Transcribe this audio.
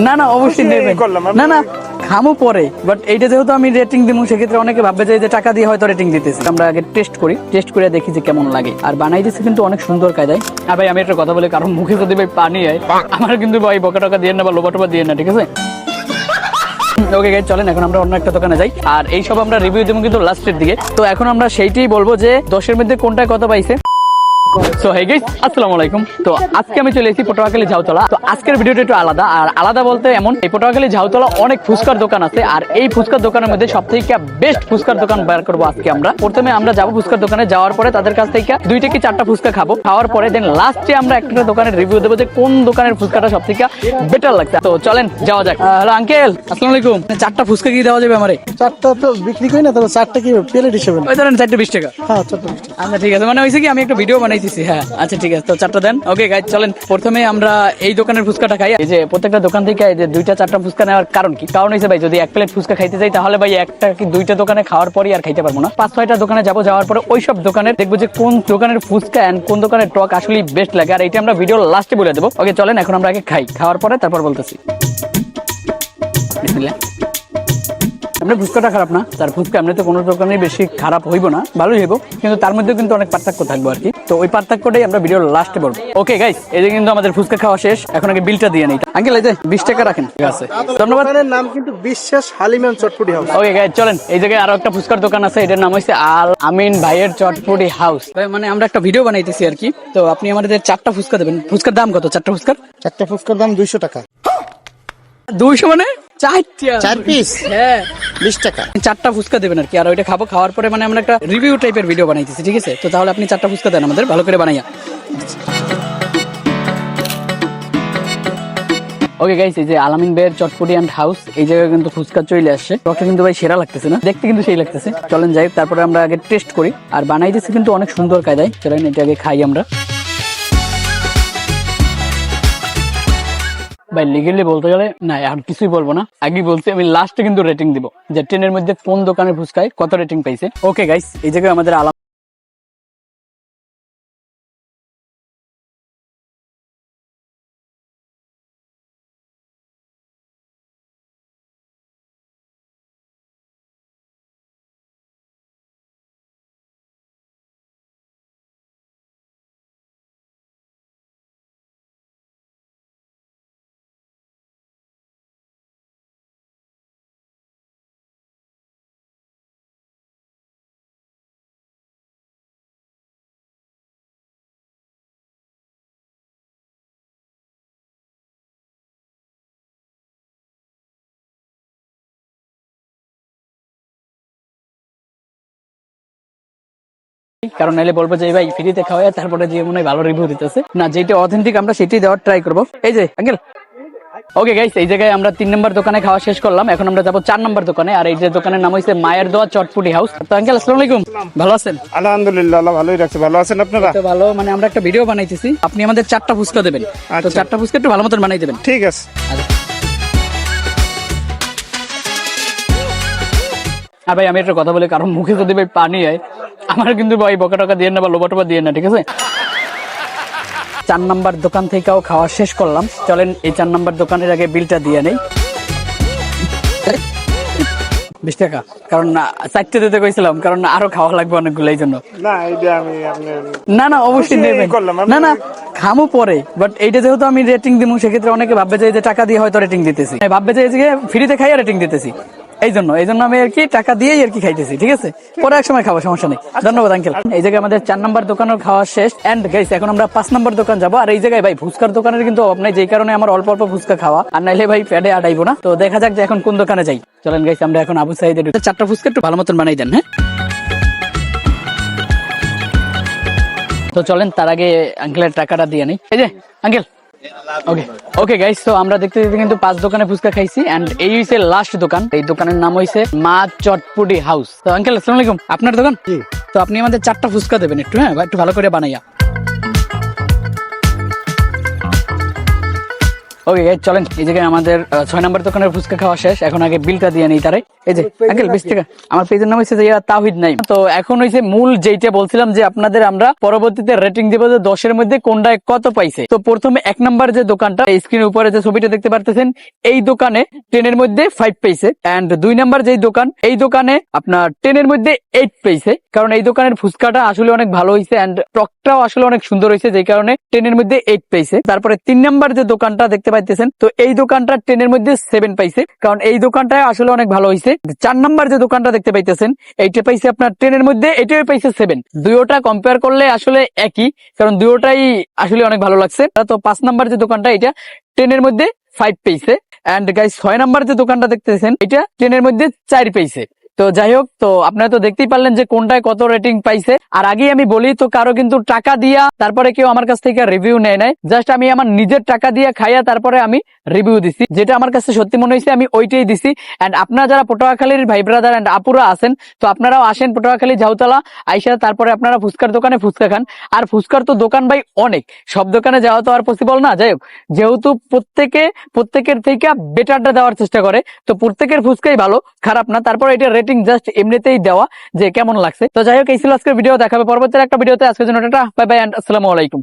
না না অবশ্যই নেবেন। না না খামো পরে, বাট এইটা যেহেতু আমি রেটিং দিব সেক্ষেত্রে অনেকে ভাববে যে টাকা দিয়ে হয়তো রেটিং দিতেছি। আমরা আগে টেস্ট করি, টেস্ট করে দেখি যে কেমন লাগে। আর বানাই দিচ্ছে কিন্তু অনেক সুন্দর কায়দায়। আর ভাই আমি একটা কথা বলি, কারণ মুখে যদি ভাই পানি হয় আমার কিন্তু ভাই বকা টকা দিয়ে না বা লোবা টোবা দিয়ে না, ঠিক আছে? ওকে গাইস, চলেন এখন আমরা অন্য একটা দোকানে যাই। আর এই সব আমরা রিভিউ দেবো কিন্তু লাস্টের দিকে। তো এখন আমরা সেইটাই বলবো যে 10-এর মধ্যে কোনটা কত পাইছে। সো হে গাইস, আসসালামু আলাইকুম। তো আজকে আমি চলে এসেছি পটুয়াখালী ঝাউতলা। তো আজকের ভিডিওটা একটু আলাদা। আর আলাদা বলতে এমন, এই পটুয়াখালী ঝাউতলা অনেক ফুচকার দোকান আছে। আর এই ফুচকার দোকানের মধ্যে সবথেকে বেস্ট ফুচকার দোকান বের করবো আজকে আমরা। প্রথমে আমরা যাবো ফুচকার দোকানে, যাওয়ার পরে তাদের কাছ থেকে 2 থেকে 4টা ফুচকা খাবো। খাওয়ার পরে দেন লাস্টে আমরা একটা দোকানের রিভিউ দেবো যে কোন দোকানের ফুচকাটা সবথেকে বেটার লাগছে। তো চলেন যাওয়া যাক। হ্যালো আঙ্কেল, আসসালামু আলাইকুম। 4টা ফুচকা কি দেওয়া যাবে আমারে? 4টা তো বিক্রি করি না, তবে 4টা কি প্লেট হিসেবে? ওই ধরেন 4টা 20 টাকা। হ্যাঁ 4টা। আচ্ছা ঠিক আছে, মানে হয়েছে কি আমি একটা ভিডিও বানাইতেছি। হ্যাঁ আচ্ছা ঠিক আছে, তো 4টা দেন। ওকে গাইজ, চলেন প্রথমে আমরা এই দোকানের ফুচকাটা খাই। এই যে প্রত্যেকটা দোকান থেকে এই যে 2টা 4টা ফুচকা নেওয়ার কারণ কি? কারণ হয়েছে ভাই, যদি 1 প্লেট ফুচকা খাইতে যাই তাহলে ভাই একটা কি 2টা দোকানে খাওয়ার পরই আর খাইতে পারবো না। 5-6টা দোকানে যাবো, যাওয়ার পরে ওইসব দোকানের দেখবো যে কোন দোকানের ফুচকা এন্ড কোন দোকানের টক আসলে বেস্ট লাগে। আর এটা আমরা ভিডিও লাস্টে বলে দেবো। ওকে চলেন এখন আমরা আগে খাই, খাওয়ার পরে তারপর বলতেছি। বিসমিল্লাহ। আমরা ফুচকাটা খারাপ না, তার ফুচকা এমনিতে কোনো দোকানে বেশি খারাপ হইব না, ভালোই হইব, কিন্তু তার মধ্যে কিন্তু অনেক পার্থক্য থাকবে আর কি। তো ওই পার্থক্যটাই আমরা ভিডিওর লাস্টে বলবো। ওকে গাইস, এই যে কিন্তু আমাদের ফুচকা খাওয়া শেষ, এখন আগে বিলটা দিয়ে নেই। আঙ্কেল এই যে 20 টাকা রাখেন। ঠিক আছে, ধন্যবাদ। দোকানের নাম কিন্তু বিশ্বাস হালিম চটপটি হাউস। ওকে গাইস, চলেন এই জায়গায় আরো একটা ফুচকার দোকান আছে, এটার নাম হচ্ছে আল আমিন ভাইয়ের চটপটি হাউস। মানে আমরা একটা ভিডিও বানাইতেছি আর কি। তো আপনি আমাদের 4টা ফুচকা দেবেন। ফুচকার দাম কত? 4টা ফুচকার? 4টা ফুচকার দাম 200 টাকা। 200 মানে 4 পিস? হ্যাঁ 20 টাকা। 4টা ফুচকা দেবেন আর কি। আর ওইটা খাবো, খাওয়ার পরে মানে আমরা একটা রিভিউ টাইপের ভিডিও বানাইতেছি, ঠিক আছে? তো তাহলে আপনি 4টা ফুচকা দেন আমাদের, ভালো করে বানাইয়া। ওকে গাইস, এই যে আলামিন ভাইয়ের চটপটি এন্ড হাউস, এই জায়গায় কিন্তু ফুচকা চলে আসছে। টকটা কিন্তু ভাই সেরা লাগতেছে না, দেখতে কিন্তু সেই লাগতেছে। চলেন যাই, তারপরে আমরা আগে টেস্ট করি। আর বানাইতেছি কিন্তু অনেক সুন্দর কায়দায়। চলেন এটা আগে খাই আমরা। ভাই লিগেলি বলতে গেলে না, আর কিছুই বলবো না, আগে বলছি আমি লাস্টে কিন্তু রেটিং দিব যে 10-এর মধ্যে কোন দোকানের ফুচকায় কত রেটিং পাইছে। ওকে গাইস, এই জায়গায় আমাদের আলাম কারণ নাইলে বলবো যে ভাই ফ্রিতে খাওয়ায়, তারপরে যে মনে হয় ভালো রিভিউ দিতেছে না। যেটা অথেন্টিক আমরা সেটাই দেওয়ার ট্রাই করবো। এই যে আঙ্কেল, ওকে গাইস, এই জায়গায় আমরা 3 নম্বর দোকানে খাওয়া শেষ করলাম। এখন আমরা যাবো 4 নম্বর দোকানে। আর এই যে দোকানের নাম হচ্ছে মায়ের দোয়া চটপটি হাউস। তো আঙ্কেল আসসালামু আলাইকুম, ভালো আছেন? আলহামদুলিল্লাহ, আল্লাহ ভালোই রাখছে। ভালো আছেন আপনারা? তো ভালো, মানে আমরা একটা ভিডিও বানাইতেছি, আপনি আমাদের 4টা ফুচকা দেবেন। তো 4টা ফুচকা একটু ভালো মতন বানাই দেবেন। ঠিক আছে। আর ভাই আমি একটা কথা বলি, কারণ মুখে যদি ভাই পানি হয় আমার কিন্তু ভাই বকা টকা দিয়ে না বা লোবা টোবা দিয়ে না, ঠিক আছে? 4 নম্বর দোকান থেকেও খাওয়া শেষ করলাম। চলেন এই 4 নম্বর দোকানের আগে বিলটা দিয়ে নেই। 20 টাকা, কারণ 4টে দিতে কইছিলাম, কারণ আরো খাওয়া লাগবে অনেকগুলো, এই জন্য। না এইটা আমি না না অবশ্যই নেবেন। না না খামো পরে, বাট এইটা যেহেতু আমি রেটিং দিব সেক্ষেত্রে অনেকে ভাববে যে টাকা দিয়ে হয়তো রেটিং দিতেছি, ভাববে যে ফ্রিতে খাইয়া রেটিং দিতেছি। এই জন্য আমি আর কি টাকা দিয়েই আর কি খাইতেছি, ঠিক আছে? পরে এক সময় খাবো, সমস্যা নেই। ধন্যবাদ আঙ্কেল। এই জায়গায় আমাদের 4 নম্বর দোকানের খাওয়া শেষ। এন্ড গাইস, এখন আমরা 5 নম্বর দোকান যাবো। আর এই জায়গায় ভাই ফুচকার দোকানের কিন্তু অভাব নাই, যেই কারণে আমার অল্প অল্প ফুচকা খাওয়া, আর নাইলে ভাই পেটে আটাইবো না। তো দেখা যাক যে এখন কোন দোকানে যাই। চলেন গাইস, আমরা এখন আবু সাইদের 4টা ফুচকা একটু ভালো মতন বানাই দেন। হ্যাঁ, তো চলেন তার আগে আঙ্কেলের টাকাটা দিয়ে নেই। এই যে আঙ্কেল, ওকে ওকে গাইস, তো আমরা দেখতে দেখতে কিন্তু 5 দোকানে ফুচকা খাইছি। এন্ড এই হইছে লাস্ট দোকান। এই দোকানের নাম হইছে মা চটপটি হাউস। তো আঙ্কেল আসসালামু আলাইকুম, আপনার দোকান? তো আপনি আমাদের 4টা ফুচকা দেবেন একটু, হ্যাঁ একটু ভালো করে বানাইয়া। ওকে চলেন, এই জায়গায় আমাদের 6 নম্বর দোকানের ফুচকা খাওয়া শেষ। এখন আগে বিলটা দিয়ে নেই তারাই। এই যে আঙ্কেল 20 টাকা। আমার পেজের নাম হচ্ছে যে তাওহিদ নাই। তো এখন হইছে মূল যেটা বলছিলাম যে আপনাদের আমরা পরবর্তীতে রেটিং দিব যে 10 এর মধ্যে কোনটায় কত পাইছে। তো প্রথমে 1 নাম্বার যে দোকানটা, স্ক্রিনের উপরে যে ছবিটা দেখতে পারতেছেন, এই দোকানে 10 এর মধ্যে 5 পাইছে। এন্ড 2 নাম্বার যেই দোকান, এই দোকানে আপনার 10 এর মধ্যে 8 পাইছে। কারণ এই দোকানের ফুচকাটা আসলে অনেক ভালো হয়েছে এন্ড টকটাও আসলে অনেক সুন্দর হয়েছে, যেই কারণে 10 এর মধ্যে 8 পাইছে। তারপরে 3 নাম্বার যে দোকানটা দেখতে পাইতেছেন, তো এই দোকানটা 10 এর মধ্যে 7 পাইছে, কারণ এই দোকানটা আসলে অনেক ভালো হয়েছে। 4 নাম্বার যে দোকানটা দেখতে পাইতেছেন, এইটা পাইছে আপনার 10 এর মধ্যে, এটাও পাইছে 7। দুইটা কম্পেয়ার করলে আসলে একই, কারণ দুইটাই আসলে অনেক ভালো লাগছে। তো 5 নাম্বার যে দোকানটা, এটা 10 এর মধ্যে 5 পেয়েছে। এন্ড গাইস 6 নাম্বার যে দোকানটা দেখতেছেন, এটা 10 এর মধ্যে 4 পেয়েছে। তো যাই হোক, তো আপনারা তো দেখতেই পারলেন যে কোনটায় কত রেটিং পাইছে। আর আগে আমি বলি, তো কারো কিন্তু টাকা দিয়া তারপরে কেউ আমার কাছ থেকে রিভিউ নেয় নাই, জাস্ট আমি আমার নিজের টাকা দিয়ে খাইয়া তারপরে আমি রিভিউ দিছি, যেটা আমার কাছে সত্যি মনে হয়েছে আমি ওইটাই দিছি। এন্ড আপনারা যারা পটুয়াখালীর ভাই ব্রাদার এন্ড আপুরা আছেন, তো আপনারাও আসেন পটুয়াখালী ঝাউতলা আইসা, তারপরে আপনারা ফুচকার দোকানে ফুচকা খান। আর ফুচকার তো দোকান ভাই অনেক, সব দোকানে যাওয়া তো আর পসিবল না। যাই হোক, যেহেতু প্রত্যেকের থেকে বেটারটা দেওয়ার চেষ্টা করে, তো প্রত্যেকের ফুচকাই ভালো, খারাপ না। তারপর এটা রেটিং জাস্ট এমনিতেই দেওয়া যে কেমন লাগছে। তো যাই হোক, এই ছিল আজকের ভিডিও। দেখাবে পরবর্তী একটা ভিডিওতে। আজকের জন্য টাটা, বাই বাই এন্ড আসসালামু আলাইকুম।